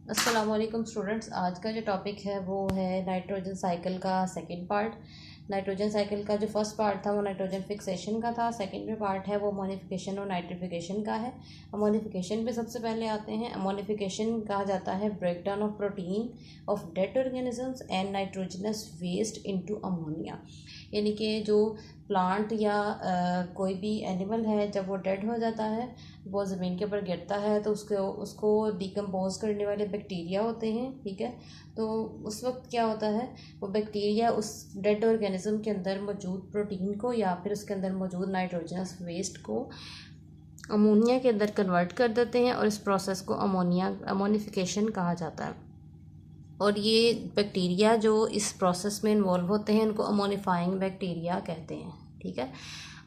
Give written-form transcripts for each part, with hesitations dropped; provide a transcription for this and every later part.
अस्सलाम वालेकुम स्टूडेंट्स। आज का जो टॉपिक है वो है नाइट्रोजन साइकिल का सेकंड पार्ट। नाइट्रोजन साइकिल का जो फर्स्ट पार्ट था वो नाइट्रोजन फिक्सेशन का था। सेकंड में पार्ट है वो अमोनिफिकेशन और नाइट्रिफिकेशन का है। अमोनिफिकेशन पे सबसे पहले आते हैं। अमोनिफिकेशन कहा जाता है breakdown of protein of dead organisms and nitrogenous waste into ammonia. यानी कि जो प्लांट या कोई भी एनिमल है जब वो डेड हो जाता है, वो ज़मीन के ऊपर गिरता है तो उसको डिकम्पोज करने वाले बैक्टीरिया होते हैं। ठीक है, तो उस वक्त क्या होता है, वो बैक्टीरिया उस डेड ऑर्गेनिज्म के अंदर मौजूद प्रोटीन को या फिर उसके अंदर मौजूद नाइट्रोजनस वेस्ट को अमोनिया के अंदर कन्वर्ट कर देते हैं और इस प्रोसेस को अमोनिफिकेशन कहा जाता है। और ये बैक्टीरिया जो इस प्रोसेस में इन्वॉल्व होते हैं उनको अमोनिफाइंग बैक्टीरिया कहते हैं। ठीक है,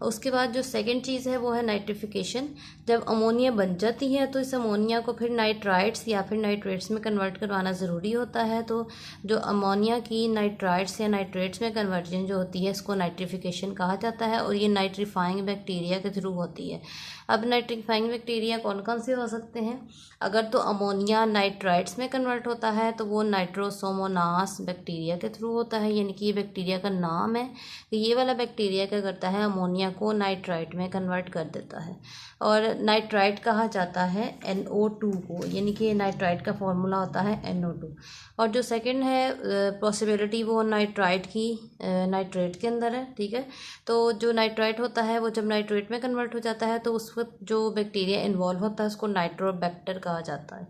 उसके बाद जो सेकंड चीज़ है वो है नाइट्रिफिकेशन। जब अमोनिया बन जाती है तो इस अमोनिया को फिर नाइट्राइट्स या फिर नाइट्रेट्स में कन्वर्ट करवाना ज़रूरी होता है। तो जो अमोनिया की नाइट्राइट्स या नाइट्रेट्स में कन्वर्जन जो होती है इसको नाइट्रिफिकेशन कहा जाता है और ये नाइट्रीफाइंग बैक्टीरिया के थ्रू होती है। अब नाइट्रीफाइंग बैक्टीरिया कौन कौन से हो सकते हैं? अगर तो अमोनिया नाइट्राइट्स में कन्वर्ट होता है तो वो नाइट्रोसोमोनास बैक्टीरिया के थ्रू होता है। यानी कि ये बैक्टीरिया का नाम है कि ये वाला बैक्टीरिया क्या करता है, अमोनिया को नाइट्राइट में कन्वर्ट कर देता है। और नाइट्राइट कहा जाता है NO2 को, यानी कि नाइट्राइट का फॉर्मूला होता है NO2। और जो सेकंड है पॉसिबिलिटी वो नाइट्राइट की नाइट्रेट के अंदर है। ठीक है, तो जो नाइट्राइट होता है वो जब नाइट्रेट में कन्वर्ट हो जाता है तो उस वक्त जो बैक्टीरिया इन्वॉल्व होता है उसको नाइट्रोबैक्टर कहा जाता है।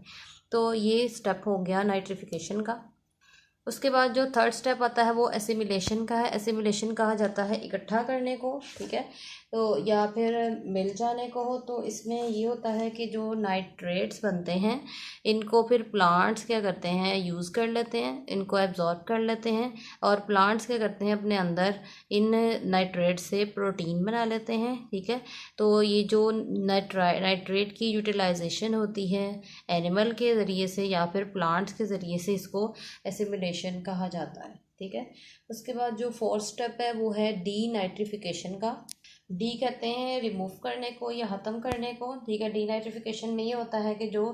तो ये स्टेप हो गया नाइट्रिफिकेशन का। उसके बाद जो थर्ड स्टेप आता है वो एसिमिलेशन का है। एसिमिलेशन कहा जाता है इकट्ठा करने को। ठीक है, तो या फिर मिल जाने को हो। तो इसमें ये होता है कि जो नाइट्रेट्स बनते हैं इनको फिर प्लांट्स क्या करते हैं, यूज़ कर लेते हैं, इनको एब्जॉर्ब कर लेते हैं और प्लांट्स क्या करते हैं, अपने अंदर इन नाइट्रेट से प्रोटीन बना लेते हैं। ठीक है, तो ये जो नाइट्रेट की यूटिलाइजेशन होती है एनिमल के ज़रिए से या फिर प्लांट्स के ज़रिए से, इसको एसिमिलेशन कहा जाता है। ठीक है, उसके बाद जो फोर्थ स्टेप है वो है डी नाइट्रिफिकेशन का। डी कहते हैं रिमूव करने को या ख़त्म करने को। ठीक है, डी नाइट्रिफिकेशन में ये होता है कि जो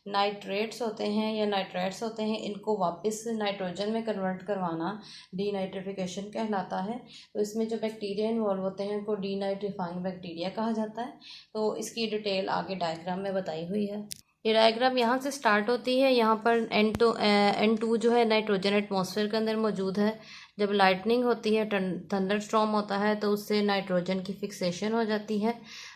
नाइट्रेट्स होते हैं या नाइट्राइट्स होते हैं इनको वापस नाइट्रोजन में कन्वर्ट करवाना डी नाइट्रिफिकेशन कहलाता है। तो इसमें जो बैक्टीरिया इन्वॉल्व होते हैं उनको डी नाइट्रीफाइंग बैक्टीरिया कहा जाता है। तो इसकी डिटेल आगे डायग्राम में बताई हुई है। ये डायग्राम यहाँ से स्टार्ट होती है। यहाँ पर N2 जो है नाइट्रोजन एटमॉस्फेयर के अंदर मौजूद है। जब लाइटनिंग होती है, थंडर स्टॉर्म होता है तो उससे नाइट्रोजन की फिक्सेशन हो जाती है।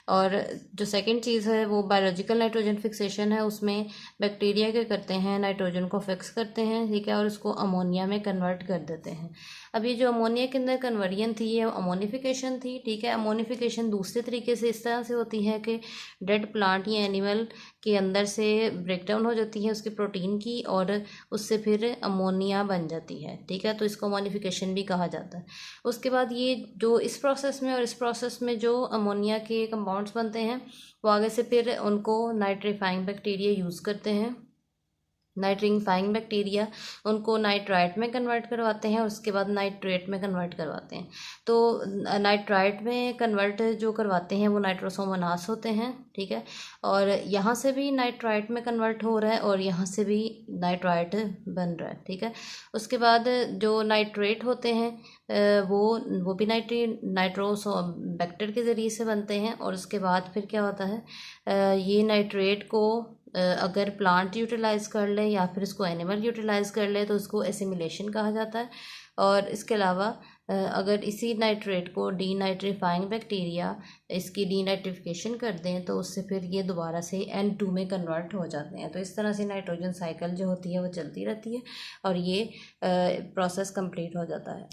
और जो सेकंड चीज़ है वो बायोलॉजिकल नाइट्रोजन फिक्सेशन है। उसमें बैक्टीरिया क्या करते हैं, नाइट्रोजन को फिक्स करते हैं। ठीक है, और उसको अमोनिया में कन्वर्ट कर देते हैं। अब ये जो अमोनिया के अंदर कन्वर्जन थी ये अमोनिफिकेशन थी। ठीक है, अमोनिफिकेशन दूसरे तरीके से इस तरह से होती है कि डेड प्लांट या एनिमल के अंदर से ब्रेकडाउन हो जाती है उसकी प्रोटीन की और उससे फिर अमोनिया बन जाती है। ठीक है, तो इसको अमोनिफिकेशन भी कहा जाता है। उसके बाद ये जो इस प्रोसेस में और इस प्रोसेस में जो अमोनिया के कंपाउंड्स बनते हैं वो आगे से फिर उनको नाइट्रीफाइंग बैक्टीरिया यूज़ करते हैं। नाइट्रीफाइंग बैक्टीरिया उनको नाइट्राइट में कन्वर्ट करवाते हैं और उसके बाद नाइट्रेट में कन्वर्ट करवाते हैं। तो नाइट्राइट में कन्वर्ट जो करवाते हैं वो नाइट्रोसोमोनास होते हैं। ठीक है, और यहाँ से भी नाइट्राइट में कन्वर्ट हो रहा है और यहाँ से भी नाइट्राइट बन रहा है। ठीक है, उसके बाद जो नाइट्रेट होते हैं वो भी नाइट्रोसोबैक्टर के ज़रिए से बनते हैं। और उसके बाद फिर क्या होता है, ये नाइट्रेट को अगर प्लांट यूटिलाइज़ कर ले या फिर इसको एनिमल यूटिलाइज़ कर ले तो इसको एसिमिलेशन कहा जाता है। और इसके अलावा अगर इसी नाइट्रेट को डी नाइट्रीफाइंग बैक्टीरिया इसकी डी नाइट्रिफिकेशन कर दें तो उससे फिर ये दोबारा से N2 में कन्वर्ट हो जाते हैं। तो इस तरह से नाइट्रोजन साइकिल जो होती है वो चलती रहती है और ये प्रोसेस कंप्लीट हो जाता है।